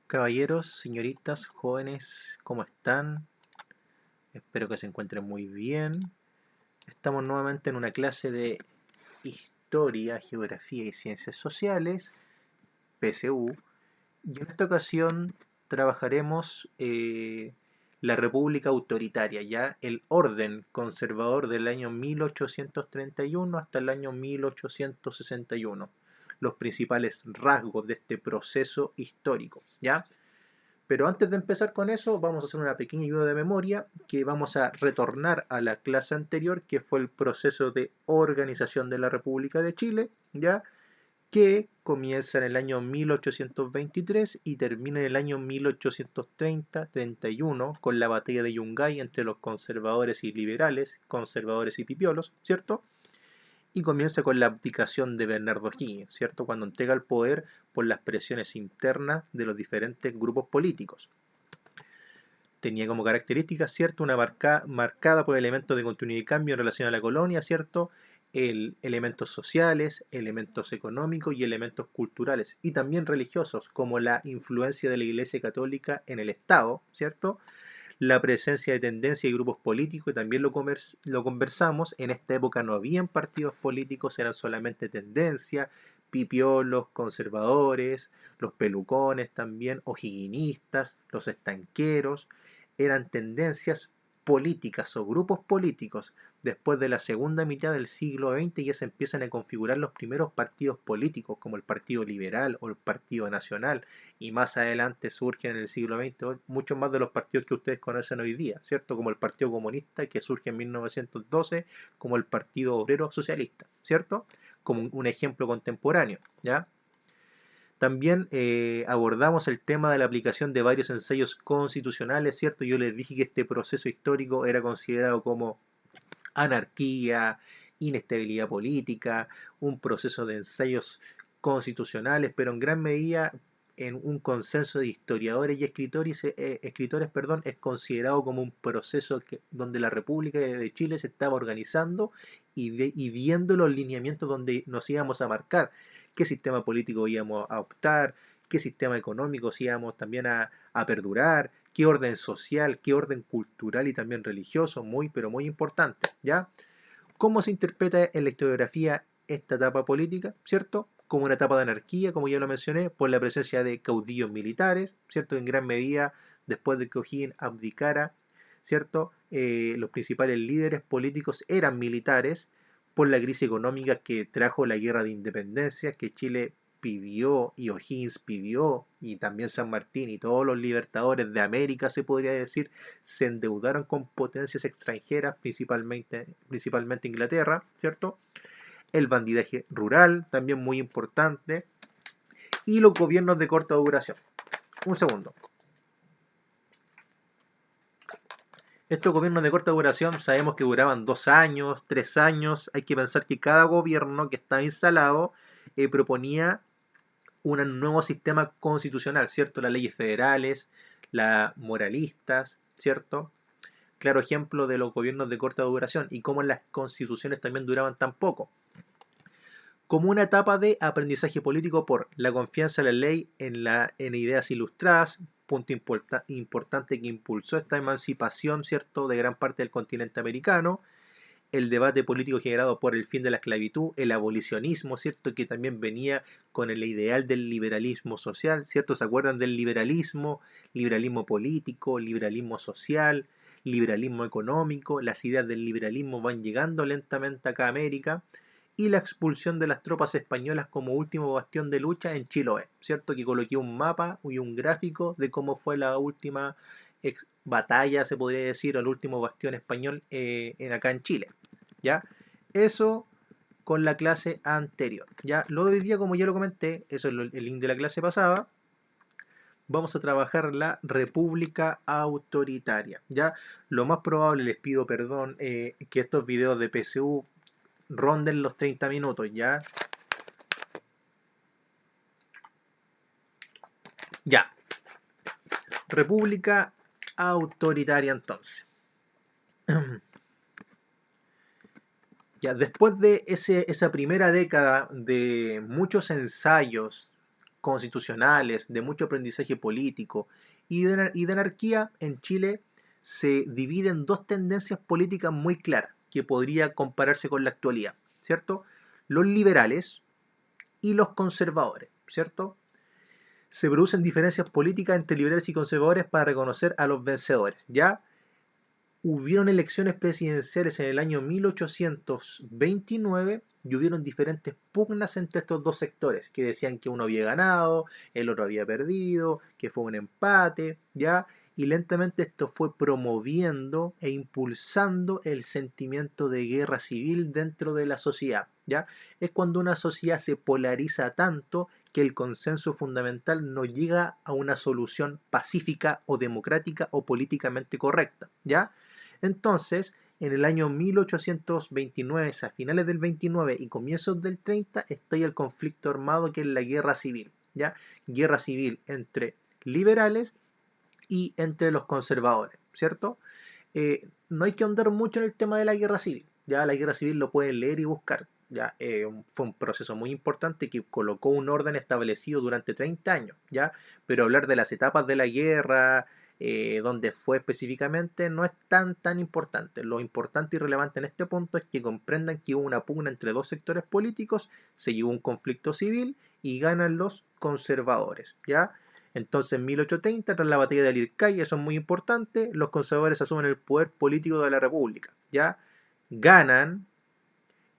Caballeros, señoritas, jóvenes, ¿cómo están? Espero que se encuentren muy bien. Estamos nuevamente en una clase de Historia, Geografía y Ciencias Sociales, PSU, y en esta ocasión trabajaremos la República Autoritaria, ya el orden conservador del año 1831 hasta el año 1861, los principales rasgos de este proceso histórico, ¿ya? Pero antes de empezar con eso, vamos a hacer una pequeña ayuda de memoria que vamos a retornar a la clase anterior, que fue el proceso de organización de la República de Chile, ¿ya? Que comienza en el año 1823 y termina en el año 1830-31 con la batalla de Yungay entre los conservadores y liberales, conservadores y pipiolos, ¿cierto? Y comienza con la abdicación de Bernardo O'Higgins, ¿cierto? Cuando entrega el poder por las presiones internas de los diferentes grupos políticos. Tenía como característica, ¿cierto?, una marcada por elementos de continuidad y cambio en relación a la colonia, ¿cierto?, elementos sociales, elementos económicos y elementos culturales, y también religiosos, como la influencia de la Iglesia Católica en el Estado, ¿cierto?, la presencia de tendencias y grupos políticos, y también lo conversamos, en esta época no habían partidos políticos, eran solamente tendencias, pipiolos, conservadores, los pelucones también, ojiguinistas, los estanqueros, eran tendencias políticas o grupos políticos. Después de la segunda mitad del siglo XX ya se empiezan a configurar los primeros partidos políticos, como el Partido Liberal o el Partido Nacional, y más adelante surgen en el siglo XX muchos más de los partidos que ustedes conocen hoy día, ¿cierto? Como el Partido Comunista, que surge en 1912, como el Partido Obrero Socialista, ¿cierto? Como un ejemplo contemporáneo, ¿ya? También abordamos el tema de la aplicación de varios ensayos constitucionales, ¿cierto? Yo les dije que este proceso histórico era considerado como anarquía, inestabilidad política, un proceso de ensayos constitucionales, pero en gran medida en un consenso de historiadores y escritores, es considerado como un proceso donde la República de Chile se estaba organizando y viendo los lineamientos donde nos íbamos a marcar, qué sistema político íbamos a optar, qué sistema económico íbamos también a perdurar, qué orden social, qué orden cultural y también religioso, muy pero muy importante, ¿ya? ¿Cómo se interpreta en la historiografía esta etapa política? ¿Cierto? Como una etapa de anarquía, como ya lo mencioné, por la presencia de caudillos militares, ¿cierto? En gran medida, después de que O'Higgins abdicara, ¿cierto? Los principales líderes políticos eran militares por la crisis económica que trajo la guerra de independencia que Chile pidió y O'Higgins pidió, y también San Martín y todos los libertadores de América, se podría decir, se endeudaron con potencias extranjeras, principalmente Inglaterra, ¿cierto? El bandidaje rural, también muy importante, y los gobiernos de corta duración. Un segundo. Estos gobiernos de corta duración sabemos que duraban 2 años, 3 años. Hay que pensar que cada gobierno que estaba instalado proponía un nuevo sistema constitucional, ¿cierto? Las leyes federales, las moralistas, ¿cierto? Claro ejemplo de los gobiernos de corta duración y cómo las constituciones también duraban tan poco. Como una etapa de aprendizaje político por la confianza en la ley en ideas ilustradas, punto importante que impulsó esta emancipación, ¿cierto?, de gran parte del continente americano, el debate político generado por el fin de la esclavitud, el abolicionismo, ¿cierto?, que también venía con el ideal del liberalismo social, ¿cierto? ¿Se acuerdan del liberalismo? Liberalismo político, liberalismo social, liberalismo económico. Las ideas del liberalismo van llegando lentamente acá a América, y la expulsión de las tropas españolas como último bastión de lucha en Chiloé, ¿cierto? Que coloqué un mapa y un gráfico de cómo fue la última batalla, se podría decir, o el último bastión español acá en Chile, ¿ya? Eso con la clase anterior, ¿ya? Lo de hoy día, como ya lo comenté, eso es el link de la clase pasada, vamos a trabajar la república autoritaria, ¿ya? Lo más probable, les pido perdón, que estos videos de PSU ronden los 30 minutos, ¿ya? Ya. República autoritaria entonces. Ya, después de esa primera década de muchos ensayos constitucionales, de mucho aprendizaje político y de anarquía, en Chile se divide en dos tendencias políticas muy claras que podría compararse con la actualidad, ¿cierto? Los liberales y los conservadores, ¿cierto? Se producen diferencias políticas entre liberales y conservadores para reconocer a los vencedores. Ya hubieron elecciones presidenciales en el año 1829 y hubieron diferentes pugnas entre estos dos sectores, que decían que uno había ganado, el otro había perdido, que fue un empate, ¿ya? Y lentamente esto fue promoviendo e impulsando el sentimiento de guerra civil dentro de la sociedad, ¿ya? Es cuando una sociedad se polariza tanto que el consenso fundamental no llega a una solución pacífica o democrática o políticamente correcta, ¿ya? Entonces, en el año 1829, a finales del 29 y comienzos del 30, estalla el conflicto armado que es la guerra civil, ¿ya? Guerra civil entre liberales y entre los conservadores, ¿cierto? No hay que ahondar mucho en el tema de la guerra civil, ya la guerra civil lo pueden leer y buscar, ya fue un proceso muy importante que colocó un orden establecido durante 30 años, ya, pero hablar de las etapas de la guerra, donde fue específicamente, no es tan importante. Lo importante y relevante en este punto es que comprendan que hubo una pugna entre dos sectores políticos, se llevó un conflicto civil y ganan los conservadores, ¿ya? Entonces, en 1830, tras la batalla de Lircay, eso es muy importante, los conservadores asumen el poder político de la República, ¿ya? Ganan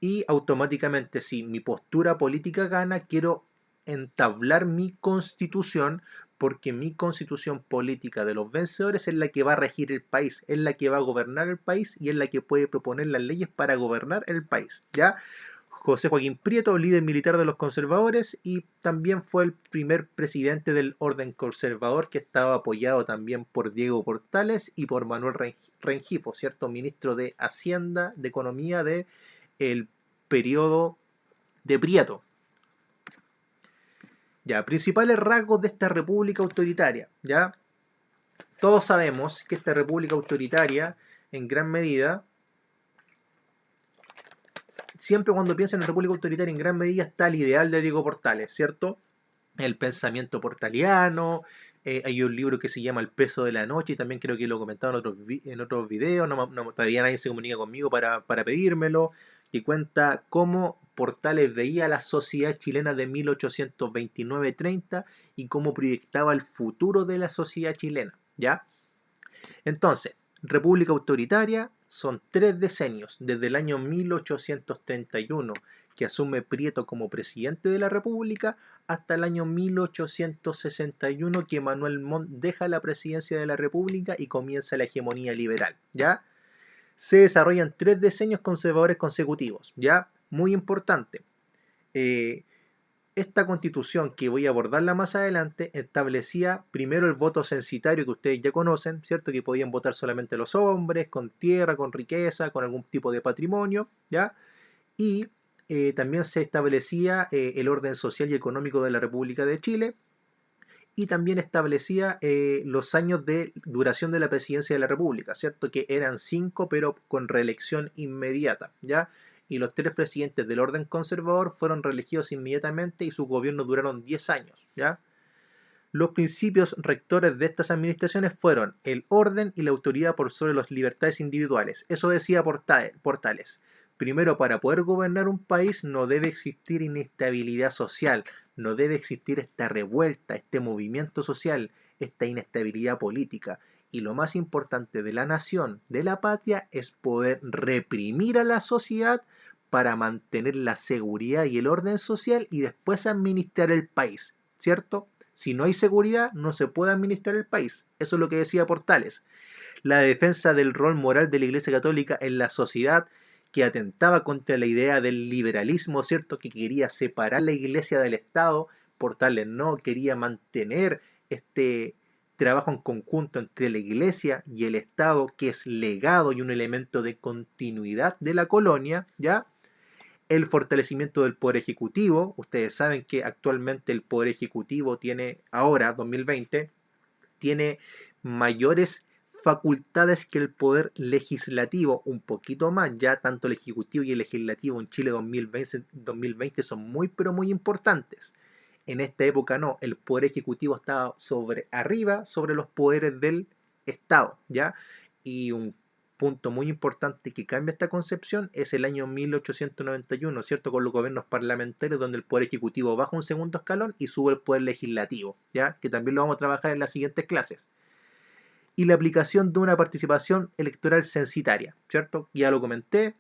y automáticamente, si mi postura política gana, quiero entablar mi constitución, porque mi constitución política de los vencedores es la que va a regir el país, es la que va a gobernar el país y es la que puede proponer las leyes para gobernar el país, ¿ya? José Joaquín Prieto, líder militar de los conservadores y también fue el primer presidente del orden conservador, que estaba apoyado también por Diego Portales y por Manuel Rengifo, ¿cierto? Ministro de Hacienda, de Economía del periodo de Prieto. Ya, principales rasgos de esta república autoritaria, ¿ya? Todos sabemos que esta república autoritaria, en gran medida, siempre cuando piensan en república autoritaria, en gran medida está el ideal de Diego Portales, ¿cierto? El pensamiento portaliano, hay un libro que se llama El peso de la noche, y también creo que lo he comentado en otros videos, todavía nadie se comunica conmigo para pedírmelo, que cuenta cómo Portales veía la sociedad chilena de 1829-30 y cómo proyectaba el futuro de la sociedad chilena, ¿ya? Entonces, república autoritaria son 3 decenios, desde el año 1831, que asume Prieto como presidente de la República, hasta el año 1861, que Manuel Montt deja la presidencia de la República y comienza la hegemonía liberal, ¿ya? Se desarrollan 3 decenios conservadores consecutivos, ¿ya? Muy importante. Esta constitución, que voy a abordarla más adelante, establecía primero el voto censitario, que ustedes ya conocen, ¿cierto? Que podían votar solamente los hombres, con tierra, con riqueza, con algún tipo de patrimonio, ¿ya? Y también se establecía el orden social y económico de la República de Chile, y también establecía los años de duración de la presidencia de la República, ¿cierto? Que eran 5, pero con reelección inmediata, ¿ya? Y los 3 presidentes del orden conservador fueron reelegidos inmediatamente y sus gobiernos duraron 10 años, ¿ya? Los principios rectores de estas administraciones fueron el orden y la autoridad por sobre las libertades individuales. Eso decía Portales. Primero, para poder gobernar un país no debe existir inestabilidad social, no debe existir esta revuelta, este movimiento social, esta inestabilidad política. Y lo más importante de la nación, de la patria, es poder reprimir a la sociedad para mantener la seguridad y el orden social y después administrar el país, ¿cierto? Si no hay seguridad, no se puede administrar el país. Eso es lo que decía Portales. La defensa del rol moral de la Iglesia Católica en la sociedad, que atentaba contra la idea del liberalismo, ¿cierto? Que quería separar la Iglesia del Estado. Portales no quería mantener este trabajo en conjunto entre la Iglesia y el Estado, que es legado y un elemento de continuidad de la colonia, ¿ya? El fortalecimiento del Poder Ejecutivo. Ustedes saben que actualmente el Poder Ejecutivo tiene, ahora, 2020, tiene mayores facultades que el Poder Legislativo, un poquito más, ya tanto el Ejecutivo y el Legislativo en Chile 2020 son muy, pero muy importantes. En esta época no, el poder ejecutivo estaba arriba sobre los poderes del Estado, ¿ya? Y un punto muy importante que cambia esta concepción es el año 1891, ¿cierto? Con los gobiernos parlamentarios donde el poder ejecutivo baja un segundo escalón y sube el poder legislativo, ¿ya? Que también lo vamos a trabajar en las siguientes clases. Y la aplicación de una participación electoral censitaria, ¿cierto? Ya lo comenté.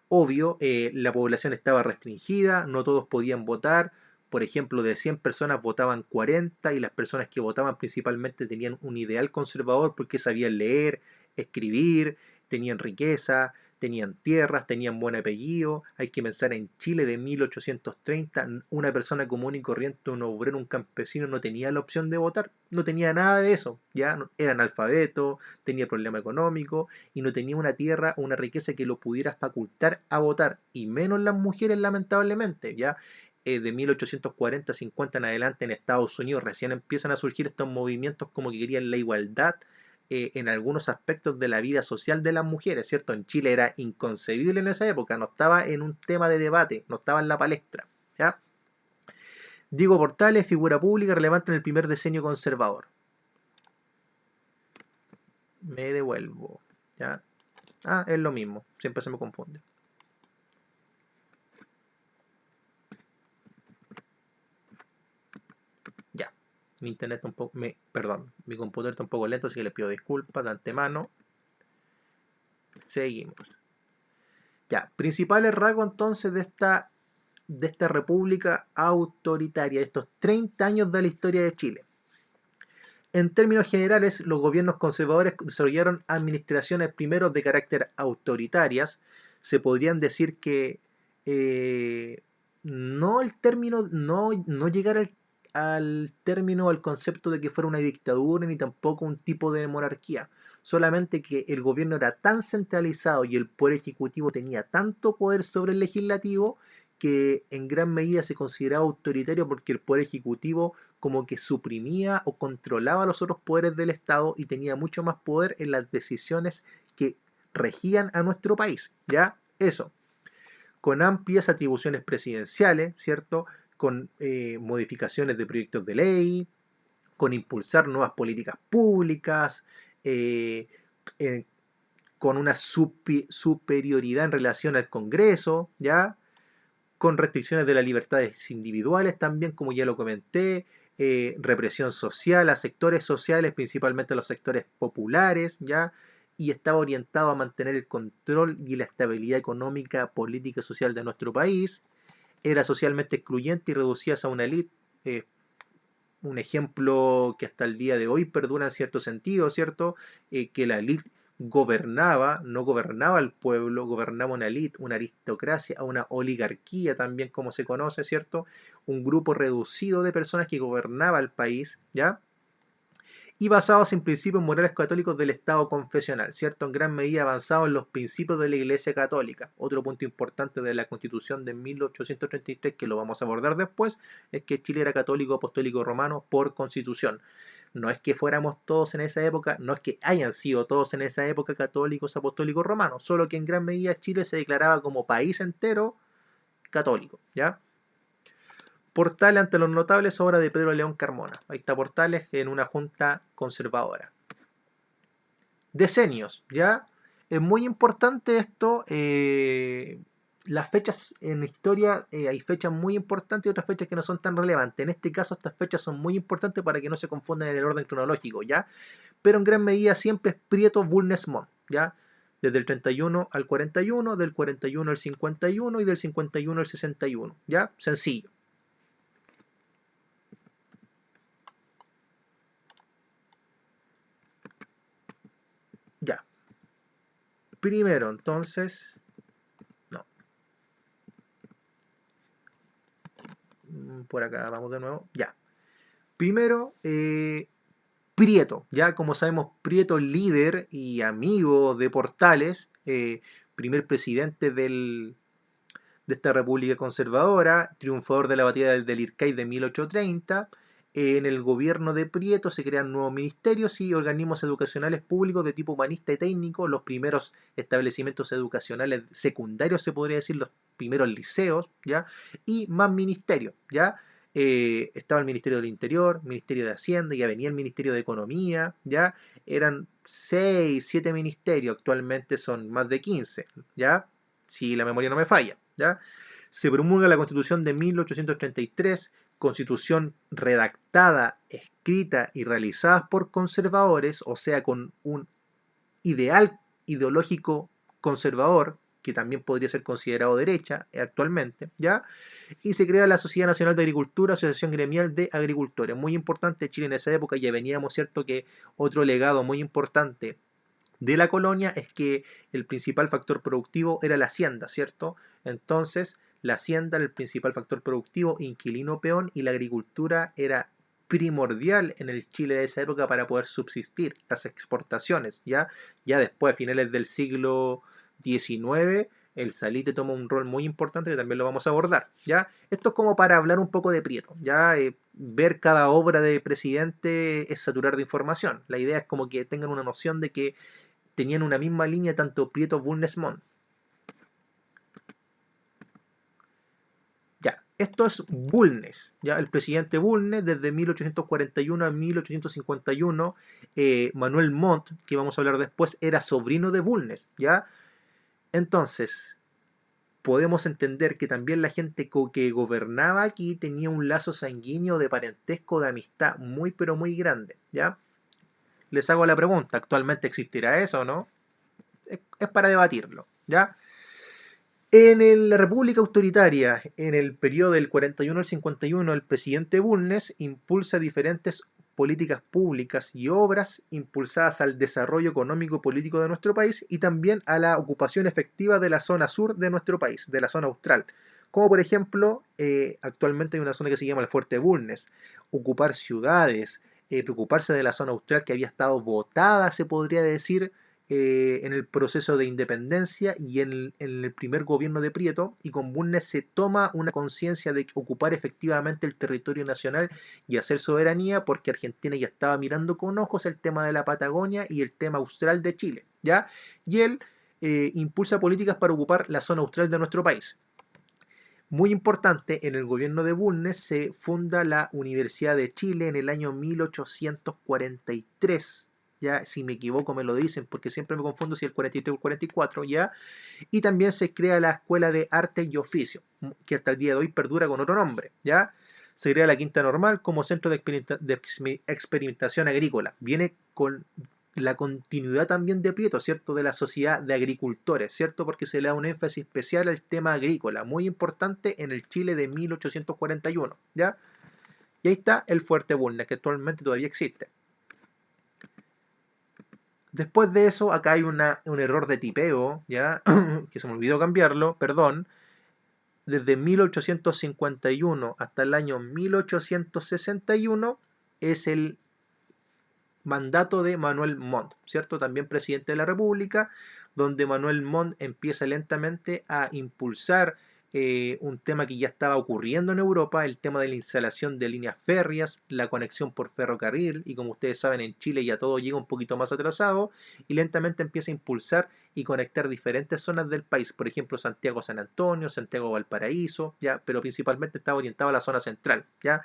Obvio, la población estaba restringida, no todos podían votar. Por ejemplo, de 100 personas votaban 40 y las personas que votaban principalmente tenían un ideal conservador porque sabían leer, escribir, tenían riqueza, tenían tierras, tenían buen apellido. Hay que pensar en Chile de 1830, una persona común y corriente, un obrero, un campesino no tenía la opción de votar, no tenía nada de eso, ya era analfabeto, tenía problema económico y no tenía una tierra o una riqueza que lo pudiera facultar a votar, y menos las mujeres lamentablemente, ya de 1840-50 en adelante en Estados Unidos recién empiezan a surgir estos movimientos como que querían la igualdad en algunos aspectos de la vida social de las mujeres, ¿cierto? En Chile era inconcebible en esa época, no estaba en un tema de debate, no estaba en la palestra, ¿ya? Diego Portales, figura pública relevante en el primer decenio conservador. Me devuelvo, ¿ya? Ah, es lo mismo, siempre se me confunde. Ya, mi internet un poco, perdón, mi computador está un poco lento, así que le pido disculpas de antemano. Seguimos. Ya, principales rasgos entonces de esta república autoritaria, de estos 30 años de la historia de Chile. En términos generales, los gobiernos conservadores desarrollaron administraciones primero de carácter autoritarias. Se podrían decir que no el término, no llegar al término, al concepto de que fuera una dictadura ni tampoco un tipo de monarquía. Solamente que el gobierno era tan centralizado y el poder ejecutivo tenía tanto poder sobre el legislativo que en gran medida se consideraba autoritario porque el poder ejecutivo como que suprimía o controlaba los otros poderes del Estado y tenía mucho más poder en las decisiones que regían a nuestro país, ¿ya? Eso, con amplias atribuciones presidenciales, ¿cierto? Con modificaciones de proyectos de ley, con impulsar nuevas políticas públicas, eh, eh, con una superioridad en relación al Congreso, ¿ya? Con restricciones de las libertades individuales también, como ya lo comenté, represión social a sectores sociales, principalmente a los sectores populares, ¿ya? Y estaba orientado a mantener el control y la estabilidad económica, política y social de nuestro país. Era socialmente excluyente y reducía a una élite, un ejemplo que hasta el día de hoy perdura en cierto sentido, ¿cierto? Que la élite gobernaba, no gobernaba al pueblo, gobernaba una élite, una aristocracia, una oligarquía también como se conoce, ¿cierto? Un grupo reducido de personas que gobernaba el país, ¿ya? Y basados en principios morales católicos del Estado confesional, ¿cierto? En gran medida avanzados en los principios de la Iglesia Católica. Otro punto importante de la Constitución de 1833, que lo vamos a abordar después, es que Chile era católico apostólico romano por Constitución. No es que fuéramos todos en esa época, no es que hayan sido todos en esa época católicos apostólicos romanos, solo que en gran medida Chile se declaraba como país entero católico, ¿ya? Portales ante los notables, obra de Pedro León Carmona. Ahí está Portales en una junta conservadora. Decenios, ¿ya? Es muy importante esto. Las fechas en historia, hay fechas muy importantes y otras fechas que no son tan relevantes. En este caso, estas fechas son muy importantes para que no se confundan en el orden cronológico, ¿ya? Pero en gran medida siempre es Prieto Bulnes Mons, ¿ya? Desde el 31 al 41, del 41 al 51 y del 51 al 61, ¿ya? Sencillo. Ya. Primero, entonces, no. Por acá vamos de nuevo. Ya. Primero, Prieto. Ya, como sabemos, Prieto, líder y amigo de Portales, primer presidente de esta república conservadora, triunfador de la batalla del Ircay de 1830. En el gobierno de Prieto se crean nuevos ministerios y organismos educacionales públicos de tipo humanista y técnico, los primeros establecimientos educacionales secundarios, se podría decir, los primeros liceos, ¿ya? Y más ministerios, ¿ya? estaba el Ministerio del Interior, Ministerio de Hacienda, ya venía el Ministerio de Economía, ya eran 6, 7 ministerios, actualmente son más de 15, ya, si la memoria no me falla, ya. Se promulga la Constitución de 1833, Constitución redactada, escrita y realizada por conservadores, o sea, con un ideal ideológico conservador, que también podría ser considerado derecha actualmente, ¿ya? Y se crea la Sociedad Nacional de Agricultura, Asociación Gremial de Agricultores. Muy importante, Chile en esa época ya veníamos, ¿cierto? Que otro legado muy importante de la colonia es que el principal factor productivo era la hacienda, ¿cierto? Entonces, la hacienda era el principal factor productivo, inquilino peón, y la agricultura era primordial en el Chile de esa época para poder subsistir. Las exportaciones, ya después, a finales del siglo XIX, el salitre toma un rol muy importante que también lo vamos a abordar, ¿ya? Esto es como para hablar un poco de Prieto, ¿ya? Ver cada obra de presidente es saturar de información. La idea es como que tengan una noción de que tenían una misma línea tanto Prieto, Bulnes, Montt. Ya, esto es Bulnes, ya, el presidente Bulnes desde 1841 a 1851, Manuel Montt, que vamos a hablar después, era sobrino de Bulnes, ya. Entonces, podemos entender que también la gente que gobernaba aquí tenía un lazo sanguíneo de parentesco, de amistad muy pero muy grande, ya. Les hago la pregunta, ¿actualmente existirá eso o no? Es para debatirlo, ¿ya? En la República Autoritaria, en el periodo del 41 al 51, el presidente Bulnes impulsa diferentes políticas públicas y obras impulsadas al desarrollo económico y político de nuestro país y también a la ocupación efectiva de la zona sur de nuestro país, de la zona austral. Como por ejemplo, actualmente hay una zona que se llama el Fuerte Bulnes, ocupar ciudades, preocuparse de la zona austral que había estado votada, se podría decir, en el proceso de independencia y en el primer gobierno de Prieto, y con Bulnes se toma una conciencia de ocupar efectivamente el territorio nacional y hacer soberanía, porque Argentina ya estaba mirando con ojos el tema de la Patagonia y el tema austral de Chile, ¿ya? Y él impulsa políticas para ocupar la zona austral de nuestro país. Muy importante, en el gobierno de Bulnes se funda la Universidad de Chile en el año 1843. Ya, si me equivoco me lo dicen, porque siempre me confundo si el 43 o el 44, ya. Y también se crea la Escuela de Arte y Oficio, que hasta el día de hoy perdura con otro nombre, ya. Se crea la Quinta Normal como centro de experimentación agrícola. Viene con la continuidad también de Prieto, ¿cierto? De la sociedad de agricultores, ¿cierto? Porque se le da un énfasis especial al tema agrícola, muy importante en el Chile de 1841, ¿ya? Y ahí está el Fuerte Bulnes, que actualmente todavía existe. Después de eso, acá hay un error de tipeo, ¿ya? Que se me olvidó cambiarlo, perdón. Desde 1851 hasta el año 1861 es el mandato de Manuel Montt, ¿cierto? También presidente de la República, donde Manuel Montt empieza lentamente a impulsar un tema que ya estaba ocurriendo en Europa, el tema de la instalación de líneas férreas, la conexión por ferrocarril, y como ustedes saben en Chile ya todo llega un poquito más atrasado, y lentamente empieza a impulsar y conectar diferentes zonas del país, por ejemplo Santiago San Antonio, Santiago Valparaíso, ya, pero principalmente estaba orientado a la zona central, ya.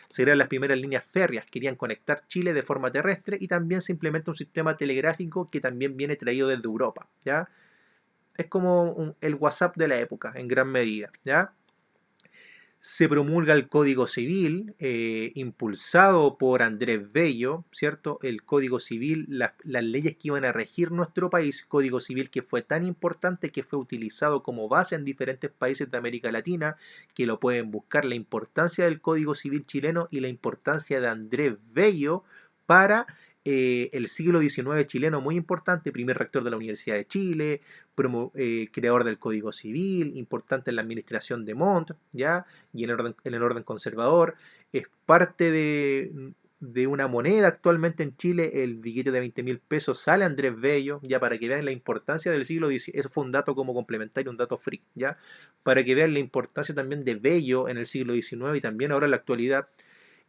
Se crearon las primeras líneas férreas, querían conectar Chile de forma terrestre, y también se implementa un sistema telegráfico que también viene traído desde Europa, ¿ya? Es como el WhatsApp de la época, en gran medida, ¿ya? Se promulga el Código Civil, impulsado por Andrés Bello, ¿cierto? El Código Civil, las leyes que iban a regir nuestro país, Código Civil que fue tan importante que fue utilizado como base en diferentes países de América Latina, que lo pueden buscar, la importancia del Código Civil chileno y la importancia de Andrés Bello para el siglo XIX chileno, muy importante, primer rector de la Universidad de Chile, creador del Código Civil, importante en la administración de Montt, ¿ya? Y en el orden conservador. Es parte de una moneda actualmente en Chile, el billete de 20.000 pesos sale Andrés Bello, ya, para que vean la importancia del siglo XIX. Eso fue un dato como complementario, un dato freak, ya, para que vean la importancia también de Bello en el siglo XIX y también ahora en la actualidad.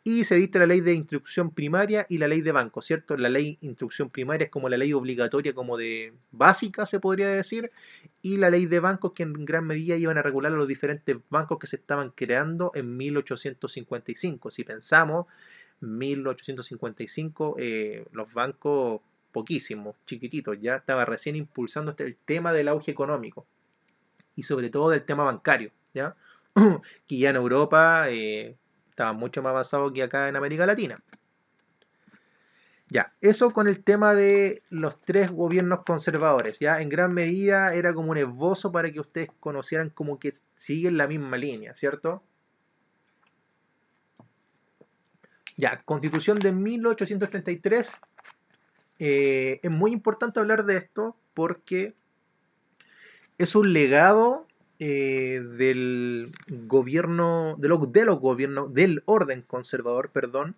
y se dicta la ley de instrucción primaria y la ley de banco, ¿cierto? La ley de instrucción primaria es como la ley obligatoria, como de básica, se podría decir, y la ley de bancos que en gran medida iban a regular a los diferentes bancos que se estaban creando en 1855. Si pensamos, 1855, los bancos poquísimos, chiquititos, ya estaba recién impulsando el tema del auge económico y sobre todo del tema bancario, ¿ya? Que ya en Europa estaba mucho más avanzado que acá en América Latina. Ya, eso con el tema de los tres gobiernos conservadores, ya en gran medida era como un esbozo para que ustedes conocieran como que siguen la misma línea, ¿cierto? Ya, Constitución de 1833, es muy importante hablar de esto porque es un legado del gobierno, de los gobiernos, del orden conservador, perdón,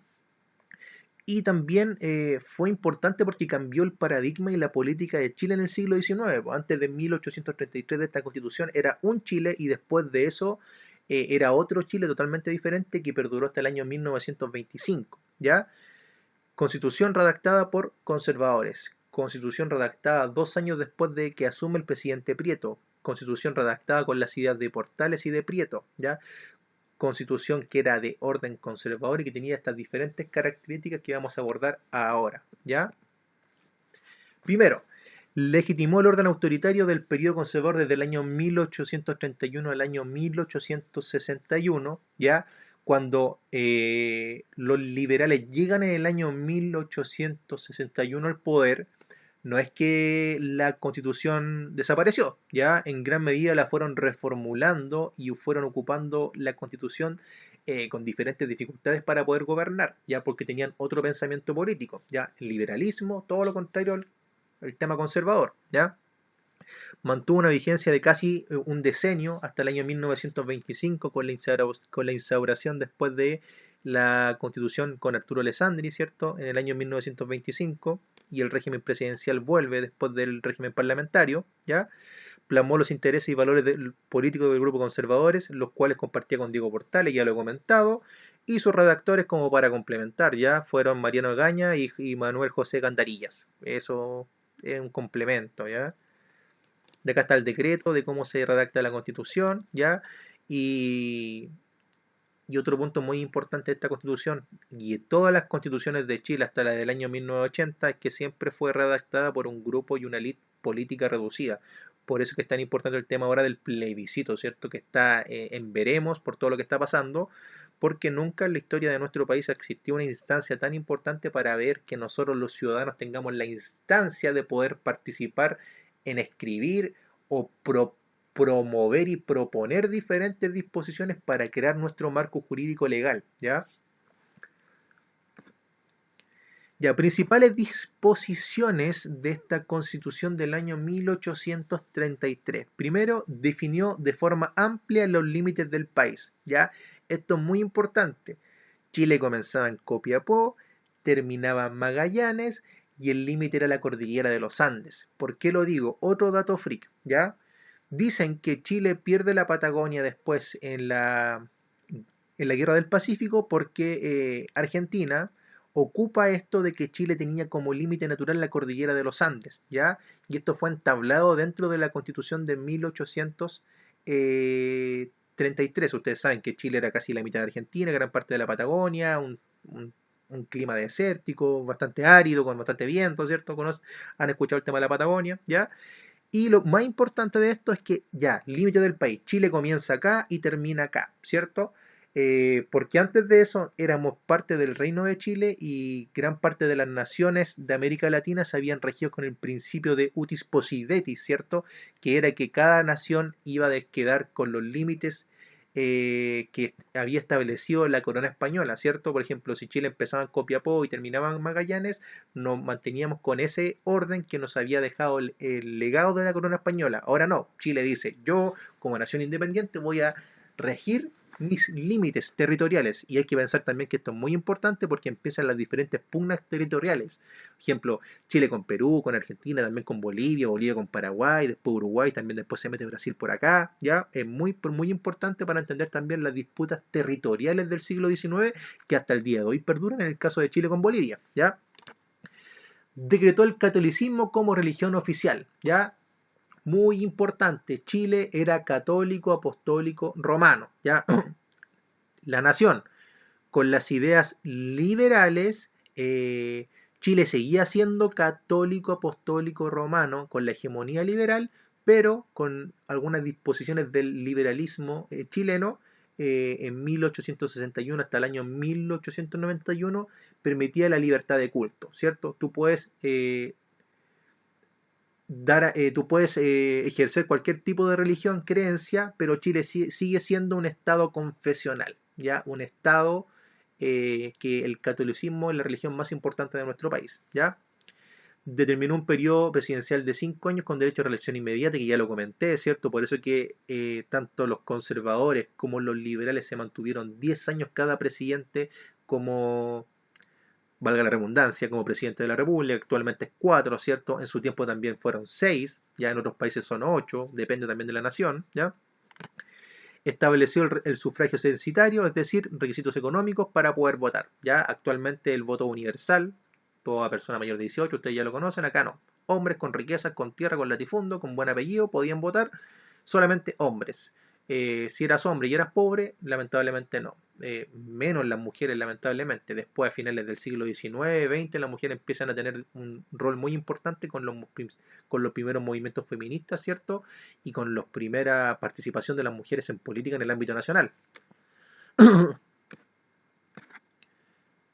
y también fue importante porque cambió el paradigma y la política de Chile en el siglo XIX. Pues, antes de 1833 de esta constitución era un Chile y después de eso era otro Chile totalmente diferente que perduró hasta el año 1925, ¿ya? Constitución redactada por conservadores. Constitución redactada 2 años después de que asume el presidente Prieto. Constitución redactada con las ideas de Portales y de Prieto, ¿ya? Constitución que era de orden conservador y que tenía estas diferentes características que vamos a abordar ahora, ¿ya? Primero, legitimó el orden autoritario del periodo conservador desde el año 1831 al año 1861, ¿ya? Cuando los liberales llegan en el año 1861 al poder, no es que la constitución desapareció, ya en gran medida la fueron reformulando y fueron ocupando la constitución con diferentes dificultades para poder gobernar, ya porque tenían otro pensamiento político, ya el liberalismo, todo lo contrario al tema conservador, ya. Mantuvo una vigencia de casi un decenio hasta el año 1925 con la instauración después de la constitución con Arturo Alessandri, ¿cierto? En el año 1925 y el régimen presidencial vuelve después del régimen parlamentario, ¿ya? Plasmó los intereses y valores políticos del grupo conservadores, los cuales compartía con Diego Portales, ya lo he comentado, y sus redactores como para complementar, ya fueron Mariano Egaña y Manuel José Gandarillas. Eso es un complemento, ¿ya? De acá está el decreto de cómo se redacta la constitución, ¿ya? Y, y otro punto muy importante de esta constitución, y de todas las constituciones de Chile hasta la del año 1980, es que siempre fue redactada por un grupo y una élite política reducida. Por eso que es tan importante el tema ahora del plebiscito, ¿cierto? Que está en veremos por todo lo que está pasando, porque nunca en la historia de nuestro país existió una instancia tan importante para ver que nosotros los ciudadanos tengamos la instancia de poder participar en escribir o promover y proponer diferentes disposiciones para crear nuestro marco jurídico legal, ¿ya? Ya, principales disposiciones de esta Constitución del año 1833. Primero, definió de forma amplia los límites del país, ¿ya? Esto es muy importante. Chile comenzaba en Copiapó, terminaba en Magallanes y el límite era la cordillera de los Andes. ¿Por qué lo digo? Otro dato freak, ¿ya? Dicen que Chile pierde la Patagonia después en la Guerra del Pacífico porque Argentina ocupa esto de que Chile tenía como límite natural la cordillera de los Andes, ¿ya? Y esto fue entablado dentro de la Constitución de 1833. Ustedes saben que Chile era casi la mitad de Argentina, gran parte de la Patagonia, un clima desértico, bastante árido, con bastante viento, ¿cierto? Han escuchado el tema de la Patagonia, ¿ya? Y lo más importante de esto es que ya, límite del país, Chile comienza acá y termina acá, ¿cierto? Porque antes de eso éramos parte del Reino de Chile y gran parte de las naciones de América Latina se habían regido con el principio de utis possidetis, ¿cierto? Que era que cada nación iba a quedar con los límites que había establecido la corona española, ¿cierto? Por ejemplo, si Chile empezaba en Copiapó y terminaba en Magallanes, nos manteníamos con ese orden que nos había dejado el legado de la corona española. Ahora no, Chile dice, yo como nación independiente voy a regir mis límites territoriales. Y hay que pensar también que esto es muy importante porque empiezan las diferentes pugnas territoriales. Por ejemplo, Chile con Perú, con Argentina, también con Bolivia, Bolivia con Paraguay, después Uruguay, también después se mete Brasil por acá. ¿Ya? Es muy importante para entender también las disputas territoriales del siglo XIX que hasta el día de hoy perduran en el caso de Chile con Bolivia. ¿Ya? Decretó el catolicismo como religión oficial. ¿Ya? Muy importante, Chile era católico, apostólico, romano. ¿Ya? La nación con las ideas liberales, Chile seguía siendo católico, apostólico, romano, con la hegemonía liberal, pero con algunas disposiciones del liberalismo chileno. En 1861 hasta el año 1891 permitía la libertad de culto, ¿cierto? Tú puedes ejercer cualquier tipo de religión, creencia, pero Chile sigue siendo un estado confesional, ya un estado que el catolicismo es la religión más importante de nuestro país, ya determinó un periodo presidencial de 5 años con derecho a reelección inmediata, que ya lo comenté, ¿cierto? Por eso que tanto los conservadores como los liberales se mantuvieron 10 años cada presidente como valga la redundancia, como presidente de la República, actualmente es 4, ¿cierto? En su tiempo también fueron 6, ya en otros países son 8, depende también de la nación, ¿ya? Estableció el sufragio censitario, es decir, requisitos económicos para poder votar, ¿ya? Actualmente el voto universal, toda persona mayor de 18, ustedes ya lo conocen, acá no. Hombres con riquezas, con tierra, con latifundo, con buen apellido, podían votar, solamente hombres. Si eras hombre y eras pobre, lamentablemente no. Menos las mujeres, lamentablemente. Después, a finales del siglo XIX, XX, las mujeres empiezan a tener un rol muy importante con los primeros movimientos feministas, ¿cierto? Y con la primera participación de las mujeres en política en el ámbito nacional.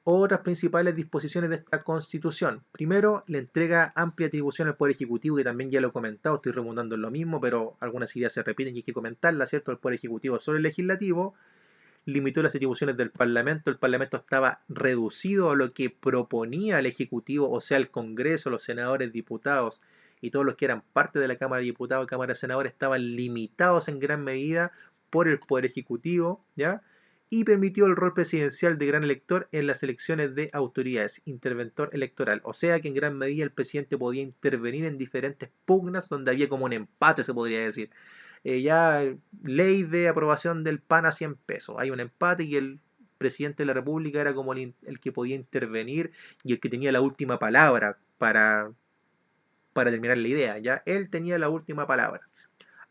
Otras principales disposiciones de esta Constitución. Primero, le entrega amplia atribución al Poder Ejecutivo, que también ya lo he comentado, estoy redundando en lo mismo, pero algunas ideas se repiten y hay que comentarlas, ¿cierto? El Poder Ejecutivo sobre el Legislativo. Limitó las atribuciones del Parlamento. El Parlamento estaba reducido a lo que proponía el Ejecutivo, o sea, el Congreso, los senadores, diputados y todos los que eran parte de la Cámara de Diputados y Cámara de Senadores estaban limitados en gran medida por el Poder Ejecutivo, ¿ya? Y permitió el rol presidencial de gran elector en las elecciones de autoridades, interventor electoral. O sea que en gran medida el presidente podía intervenir en diferentes pugnas donde había como un empate, se podría decir. Ya ley de aprobación del PAN a 100 pesos. Hay un empate y el presidente de la República era como el que podía intervenir y el que tenía la última palabra para terminar la idea. Ya él tenía la última palabra.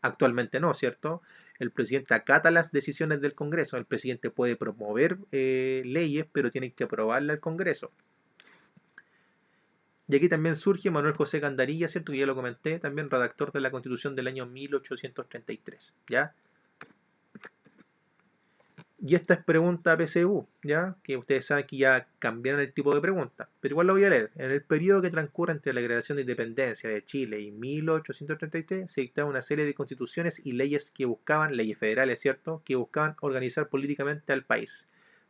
Actualmente no, ¿cierto? El presidente acata las decisiones del Congreso. El presidente puede promover leyes, pero tiene que aprobarla el Congreso. Y aquí también surge Manuel José Gandarilla, ¿cierto? Que ya lo comenté, también redactor de la Constitución del año 1833, ¿ya? Y esta es pregunta PSU, ¿ya? Que ustedes saben que ya cambiaron el tipo de pregunta, pero igual lo voy a leer. En el periodo que transcurre entre la declaración de independencia de Chile y 1833 se dictaron una serie de constituciones y leyes que buscaban, leyes federales, ¿cierto? Que buscaban organizar políticamente al país.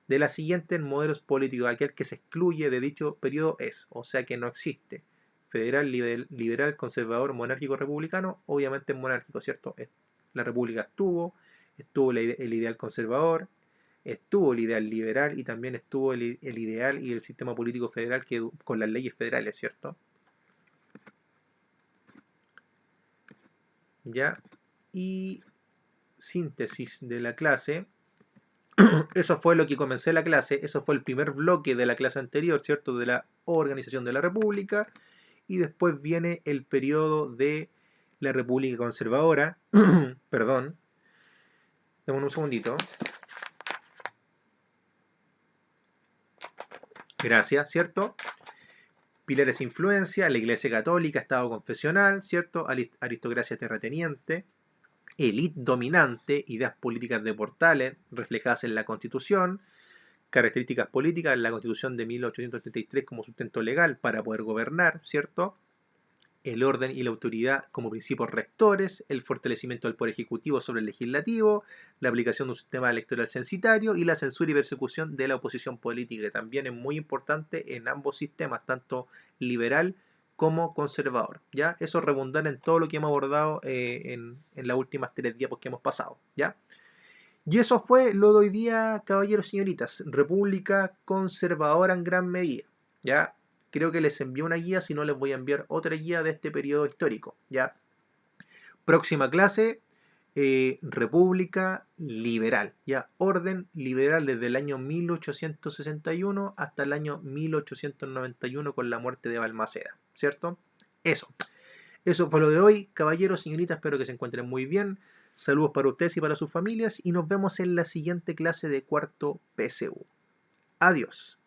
De las siguientes modelos políticos, aquel que se excluye de dicho periodo es, o sea que no existe. Federal, liberal, conservador, monárquico, republicano, obviamente monárquico, ¿cierto? La república estuvo el ideal conservador, estuvo el ideal liberal y también estuvo el ideal y el sistema político federal con las leyes federales, ¿cierto? Ya, y síntesis de la clase. Eso fue lo que comencé la clase, eso fue el primer bloque de la clase anterior, ¿cierto? De la organización de la República, y después viene el periodo de la República Conservadora, perdón, dame un segundito, gracias, ¿cierto? Pilares de influencia, la Iglesia Católica, Estado confesional, ¿cierto? Aristocracia terrateniente, élite dominante, ideas políticas de Portales reflejadas en la Constitución, características políticas, la Constitución de 1833 como sustento legal para poder gobernar, ¿cierto? El orden y la autoridad como principios rectores, el fortalecimiento del poder ejecutivo sobre el legislativo, la aplicación de un sistema electoral censitario y la censura y persecución de la oposición política, que también es muy importante en ambos sistemas, tanto liberal como conservador. ¿Ya? Eso redundar en todo lo que hemos abordado en las últimas 3 diapos que hemos pasado. ¿Ya? Y eso fue lo de hoy día, caballeros y señoritas. República conservadora en gran medida. ¿Ya? Creo que les envié una guía, si no les voy a enviar otra guía de este periodo histórico. ¿Ya? Próxima clase, República Liberal. ¿Ya? Orden liberal desde el año 1861 hasta el año 1891 con la muerte de Balmaceda. ¿Cierto? Eso. Eso fue lo de hoy, caballeros, señoritas, espero que se encuentren muy bien. Saludos para ustedes y para sus familias y nos vemos en la siguiente clase de cuarto PSU. Adiós.